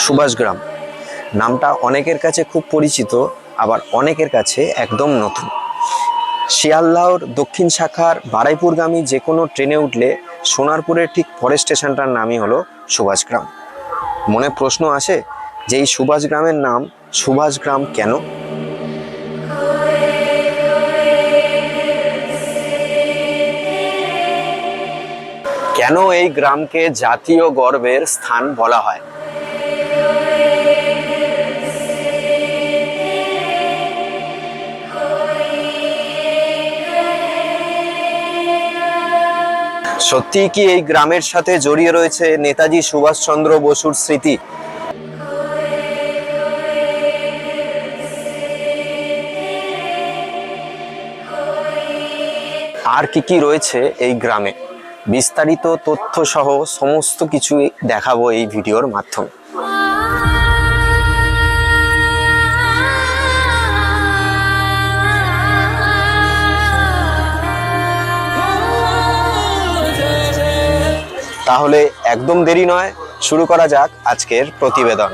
সুভাষগ্রাম নামটা অনেকের কাছে খুব পরিচিত, আবার অনেকের কাছে একদম নতুন। শিয়ালদাহর দক্ষিণ শাখার বারুইপুরগামী যে কোনো ট্রেনে উঠলে সোনারপুরের ঠিক পরের স্টেশনটার নামই হলো সুভাষগ্রাম। মনে প্রশ্ন আসে যে এই সুভাষগ্রামের নাম সুভাষগ্রাম কেন? কেন এই গ্রামকে জাতীয় গর্বের স্থান বলা হয়? সত্যি কি এই গ্রামের সাথে জড়িয়ে রয়েছে নেতাজি সুভাষচন্দ্র বসুর স্মৃতি? আর কি কি রয়েছে এই গ্রামে, বিস্তারিত তথ্য সহ সমস্ত কিছু দেখাবো এই ভিডিওর মাধ্যমে। তাহলে একদম দেরি নয়, শুরু করা যাক আজকের প্রতিবেদন।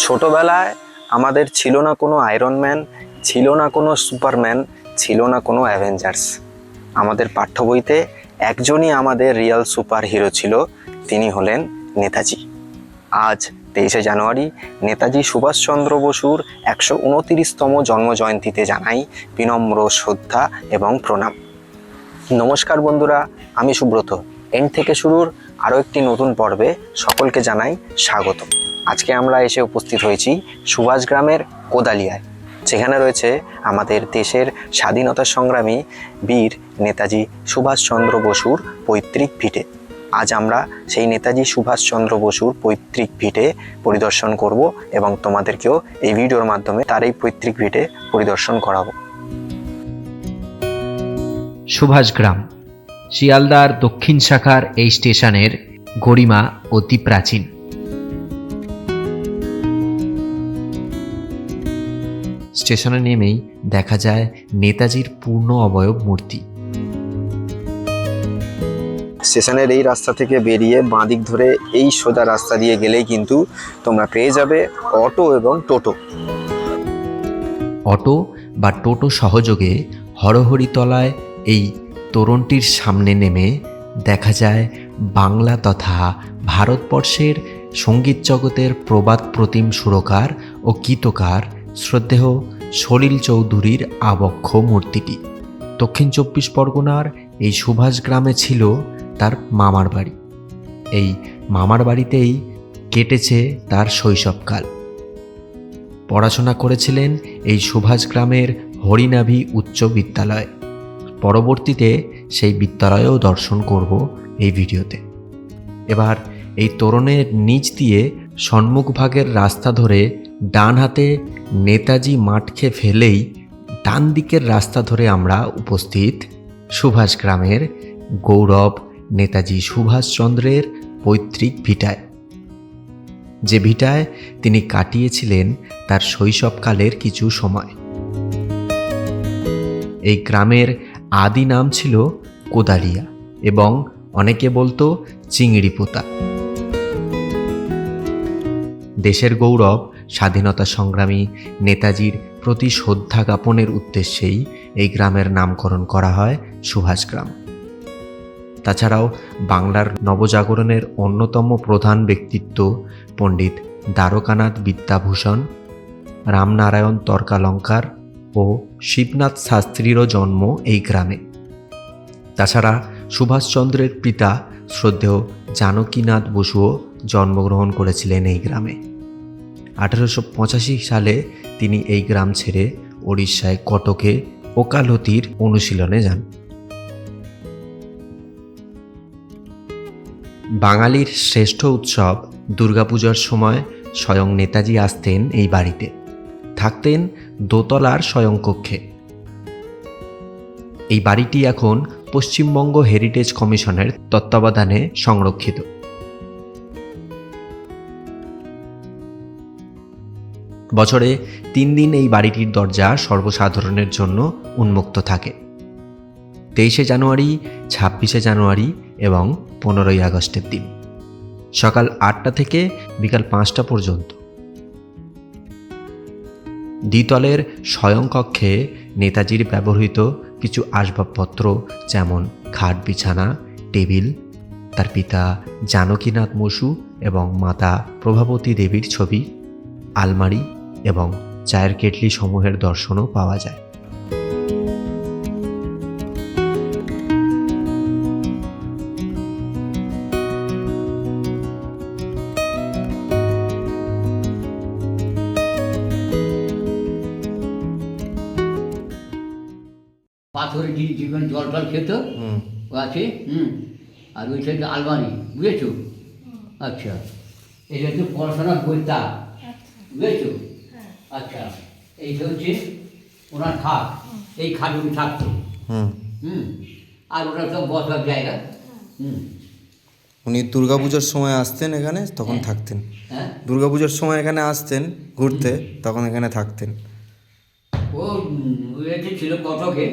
ছোটবেলায় আমাদের ছিল না কোনো আয়রন ম্যান, ছিল না কোনো সুপারম্যান, ছিল না কোনো অ্যাভেঞ্জার্স। আমাদের পাঠ্য বইতে একজনই আমাদের রিয়েল সুপার হিরো ছিল, তিনি হলেন নেতাজি। আজ 23শে জানুয়ারি নেতাজি সুভাষচন্দ্র বসুর 129তম জন্মজয়ন্তীতে জানাই বিনম্র শ্রদ্ধা এবং প্রণাম। নমস্কার বন্ধুরা, আমি সুব্রত। এন্ড থেকে শুরুর আরও একটি নতুন পর্বে সকলকে জানাই স্বাগত। আজকে আমরা এসে উপস্থিত হয়েছি সুভাষগ্রামের কোদালিয়ায়, যেখানে রয়েছে আমাদের দেশের স্বাধীনতা সংগ্রামী বীর নেতাজি সুভাষচন্দ্র বসুর পৈতৃক ভিটে। আজ আমরা সেই নেতাজি সুভাষচন্দ্র বসুর পৈতৃক ভিটে পরিদর্শন করব এবং তোমাদেরকেও এই ভিডিওর মাধ্যমে তার এই পৈতৃক ভিটে পরিদর্শন করাবো। সুভাষগ্রাম শিয়ালদার দক্ষিণ শাখার এই স্টেশনের গরিমা অতি প্রাচীন। স্টেশনে নেমেই দেখা যায় নেতাজির পূর্ণ অবয়ব মূর্তি। স্টেশনের এই রাস্তা থেকে বেরিয়ে বাঁদিক ধরে এই সোজা রাস্তা দিয়ে গেলেই কিন্তু তোমরা পেয়ে যাবে অটো এবং টোটো। অটো বা টোটো সহযোগে হরহরিতলায় এই তোরণটির সামনে নেমে দেখা যায় বাংলা তথা ভারতবর্ষের সঙ্গীত জগতের প্রবাদ প্রতিম সুরকার ও গীতকার শ্রদ্ধেয় সলিল চৌধুরীর আবক্ষ মূর্তিটি। দক্ষিণ 24 পরগনার এই সুভাষগ্রামে ছিল তার মামার বাড়ি। এই মামার বাড়িতেই কেটেছে তার শৈশবকাল। পড়াশোনা করেছিলেন এই সুভাষগ্রামের হরিনাভি উচ্চ বিদ্যালয়। পরবর্তীতে সেই বিদ্যালয়েও দর্শন করব এই ভিডিওতে। এবার এই তোরণের নিচ দিয়ে সম্মুখভাগের রাস্তা ধরে ডান হাতে নেতাজি মাঠকে ফেলেই ডান দিকের রাস্তা ধরে আমরা উপস্থিত সুভাষগ্রামের গৌরব নেতাজি সুভাষচন্দ্রের পৈতৃক ভিটায়, যে ভিটায় তিনি কাটিয়েছিলেন তার শৈশবকালের কিছু সময়। এই গ্রামের আদি নাম ছিল কোদালিয়া এবং অনেকে বলতো চিংড়িপোতা। দেশের গৌরব স্বাধীনতা সংগ্রামী নেতাজির প্রতি শ্রদ্ধা জ্ঞাপনের উদ্দেশ্যেই এই গ্রামের নামকরণ করা হয় সুভাষগ্রাম। তাছাড়াও বাংলার নবজাগরণের অন্যতম প্রধান ব্যক্তিত্ব পণ্ডিত দ্বারকানাথ বিদ্যাভূষণ, রামনারায়ণ তর্কালঙ্কার ও শিবনাথ শাস্ত্রীরও জন্ম এই গ্রামে। তাছাড়া সুভাষচন্দ্রের পিতা শ্রদ্ধেয় জানকীনাথ বসুও জন্মগ্রহণ করেছিলেন এই গ্রামে। 1885 সালে তিনি এই গ্রাম ছেড়ে ওড়িশায় কটকে ওকালতির অনুশীলনে যান। বাঙালির শ্রেষ্ঠ উৎসব দুর্গাপূজার সময় স্বয়ং নেতাজি আসতেন এই বাড়িতে, থাকতেন দোতলার শয়নকক্ষে। এই বাড়িটি এখন পশ্চিমবঙ্গ হেরিটেজ কমিশনের তত্ত্বাবধানে সংরক্ষিত। বছরে 3 দিন এই বাড়িটির দরজা সর্বসাধারণের জন্য উন্মুক্ত থাকে। 23শে জানুয়ারি, 26শে জানুয়ারি এবং 15ই আগস্টের দিন সকাল 8টা থেকে বিকাল 5টা পর্যন্ত। দ্বিতলের শয়নকক্ষে নেতাজির ব্যবহৃত কিছু আসবাবপত্র যেমন খাট, বিছানা, টেবিল, তার পিতা জানকীনাথ বসু এবং মাতা প্রভাবতী দেবীর ছবি, আলমারি এবং চায়ের কেটলি সমূহের দর্শনও পাওয়া যায়। পাথরে যেখানে জল টল খেত ও আছে। আর ওই সাইডে আলমারি, বুঝেছো? আচ্ছা, এটা হচ্ছে পড়াশোনার বইটা, বুঝেছো? আচ্ছা, এইটা হচ্ছে ওনার খাট, এই খাট উনি থাকতো। আর ওটা সব বসার জায়গা। উনি দুর্গাপুজোর সময় আসতেন এখানে, তখন থাকতেন। হ্যাঁ, দুর্গাপুজোর সময় এখানে আসতেন ঘুরতে, তখন এখানে থাকতেন। ও এতে ছিল কটকে,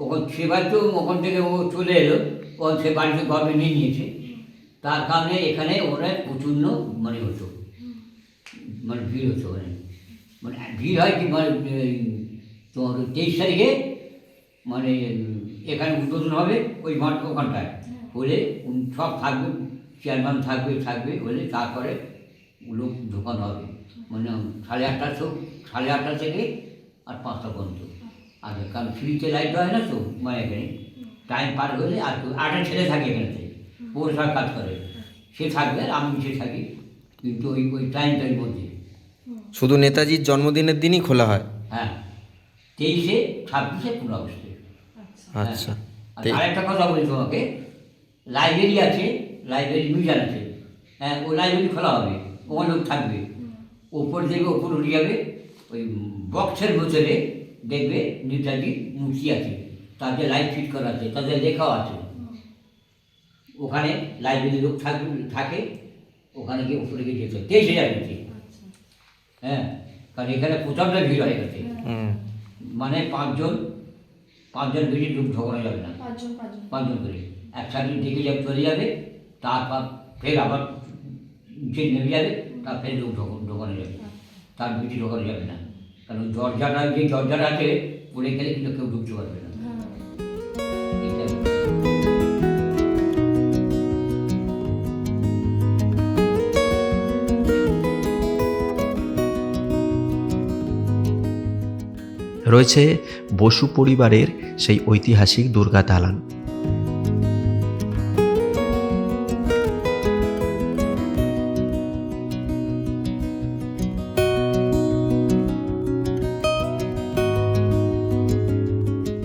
ওখান সেবার তো ওখান থেকে ও চলে এলো, ও সে বাড়িতে গর্বে নিয়ে নিয়েছে। তার কারণে এখানে ওরা প্রচণ্ড মানে হতো, মানে ভিড় হতো। মানে ভিড় হয় কি, মানে তোমার 23 তারিখে মানে এখানে উদ্বোধন হবে ওই মাঠ, ওখানটায় হলে সব থাকবে, চেয়ারম্যান থাকবে হলে তারপরে লোক ঢোকানো হবে। মানে 8:30 থেকে আর 5টা পর্যন্ত। আর কারণ ফ্রিতে লাইট হয় না তো, মানে এখানে টাইম পার হলে আর 8টা ছেলে থাকে এখানেতে, পৌরসভার কাজ করে, সে থাকবে আর আমি সে থাকি, কিন্তু ওই টাইমটার মধ্যে। শুধু নেতাজির জন্মদিনের দিনই খোলা হয়? হ্যাঁ, 23শে, 26শে, 15 আগস্টে। আচ্ছা। আর আরেকটা কথা বলি তোমাকে, লাইব্রেরি আছে, লাইব্রেরি মিউজিয়াম আছে। হ্যাঁ, ও লাইব্রেরি খোলা হবে, ওখানে লোক থাকবে। ওপর থেকে ওপর উঠে যাবে, ওই বক্সের ভিতরে দেখবে নেতাজি মূর্তি আছে, তাদের লাইট ফিট করা আছে, তাদের লেখাও আছে। ওখানে লাইব্রেরি লোক থাকে, ওখানে গিয়ে উপরে গিয়ে যেতে 23শে জানুয়ারি। হ্যাঁ, কারণ এখানে প্রচণ্ড ভিড় হয়ে গেছে। মানে পাঁচজন বেশি লোক ঢোকানো যাবে না, 5জন করে একসাথে দেখে চলে যাবে, তারপর ফের আবার যে নেমে যাবে, তার ফের লোক ঢোকানো যাবে, তার বেশি ঢোকানো যাবে না। কারণ দরজাটা আছে, পড়ে গেলে কিন্তু কেউ ঢুকতে পারবে না। রয়েছে বসু পরিবারের সেই ঐতিহাসিক দুর্গা দালান।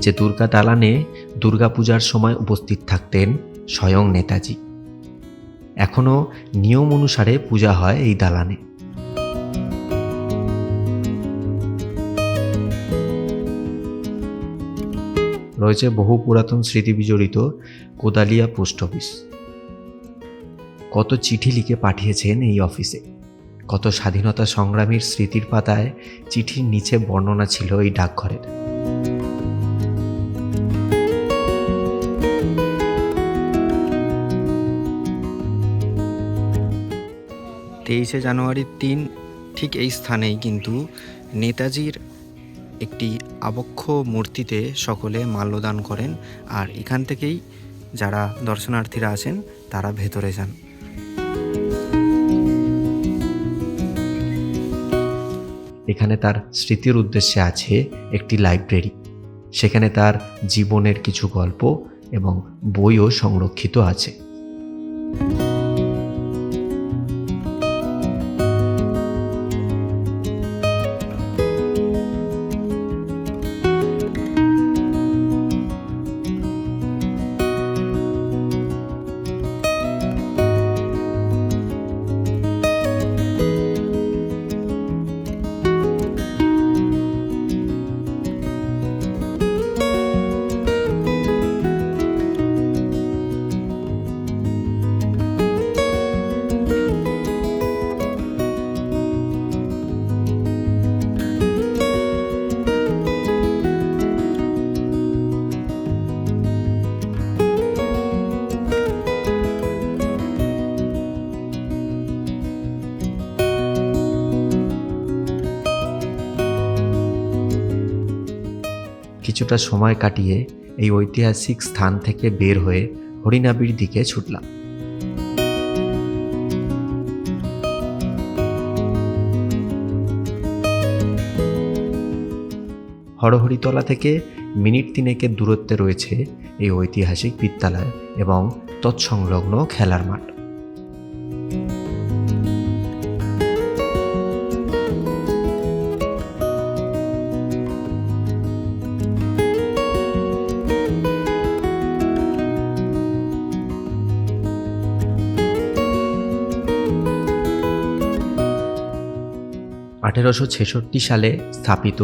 যে দুর্গা দালানে দুর্গাপূজার সময় উপস্থিত থাকতেন স্বয়ং নেতাজি। এখনও নিয়ম অনুসারে পূজা হয় এই দালানে। রয়েছে বহু পুরাতন স্মৃতি বিজড়িত কোদালিয়া পোস্ট অফিস। কত চিঠি লিখে পাঠিয়েছেন এই অফিসে, কত স্বাধীনতা সংগ্রামীর স্মৃতির পাতায় চিঠির নিচে বর্ণনা ছিল এই ডাকঘরের। তেইশে জানুয়ারির দিন ঠিক এই স্থানেই কিন্তু নেতাজির একটি আবক্ষ মূর্তিতে সকলে মাল্যদান করেন, আর এখান থেকেই যারা দর্শনার্থীরা আসেন তারা ভেতরে যান। এখানে তার স্মৃতির উদ্দেশ্যে আছে একটি লাইব্রেরি, সেখানে তার জীবনের কিছু গল্প এবং বইও সংরক্ষিত আছে। কিছুটা সময় কাটিয়ে এই ঐতিহাসিক স্থান থেকে বের হয়ে হরিনাবির দিকে ছুটলাম। হরহরিতলা থেকে মিনিট 3 দূরত্বে রয়েছে এই ঐতিহাসিক বিদ্যালয় এবং তৎসংলগ্ন খেলার মাঠ। সালে স্থাপিত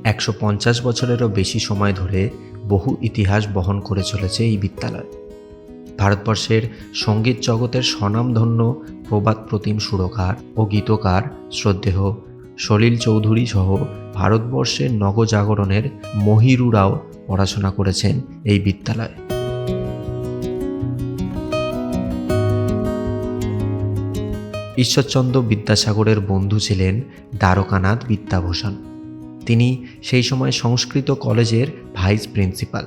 150 বছরেরও বেশি সময় ধরে বহু ইতিহাস বহন করে চলেছে এই বিদ্যালয়। ভারতবর্ষের সঙ্গীত জগতের স্বনামধন্য প্রবাদ প্রতিম সুরকার ও গীতকার শ্রদ্ধেয় সলিল চৌধুরী সহ ভারতবর্ষের নগজাগরণের মহিরুরাও পড়াশোনা করেছেন এই বিদ্যালয়ে। ঈশ্বরচন্দ্র বিদ্যাসাগরের বন্ধু ছিলেন দ্বারকানাথ বিদ্যাভূষণ। তিনি সেই সময় সংস্কৃত কলেজের ভাইস প্রিন্সিপাল।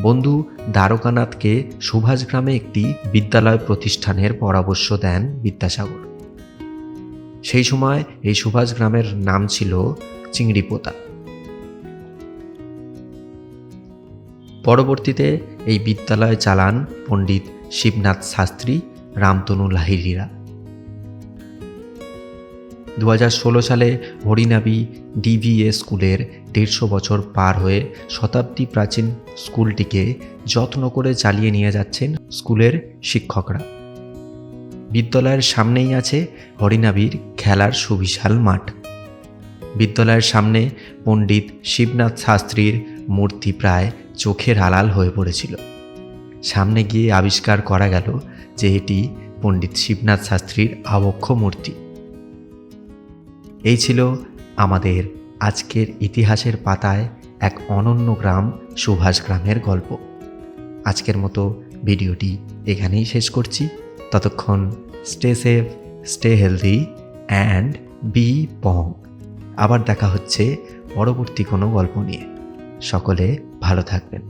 বন্ধু দ্বারকানাথকে সুভাষগ্রামে একটি বিদ্যালয় প্রতিষ্ঠানের পরামর্শ দেন বিদ্যাসাগর। সেই সময় এই সুভাষগ্রামের নাম ছিল চিংড়িপোতা। পরবর্তীতে এই বিদ্যালয় চালান পণ্ডিত শিবনাথ শাস্ত্রী, রামতনু লাহিড়ীরা। 2016 সালে হরিনাবি ডিভিএ স্কুলের 150 বছর পার হয়ে শতাব্দী প্রাচীন স্কুলটিকে যত্ন করে চালিয়ে নিয়ে যাচ্ছেন স্কুলের শিক্ষকরা। বিদ্যালয়ের সামনেই আছে হরিনাবির খেলার সুবিশাল মাঠ। বিদ্যালয়ের সামনে পণ্ডিত শিবনাথ শাস্ত্রীর মূর্তি প্রায় চোখের আড়াল হয়ে পড়েছিল। সামনে গিয়ে আবিষ্কার করা গেল যে এটি পণ্ডিত শিবনাথ শাস্ত্রীর আবক্ষ মূর্তি। এই ছিল আমাদের আজকের ইতিহাসের পাতায় এক অনন্য গ্রাম সুভাষগ্রামের গল্প। আজকের মতো ভিডিওটি এখানেই শেষ করছি। ততক্ষণ stay safe, stay healthy and be পং। আবার দেখা হচ্ছে পরবর্তী কোনো গল্প নিয়ে। সকলে ভালো থাকবেন।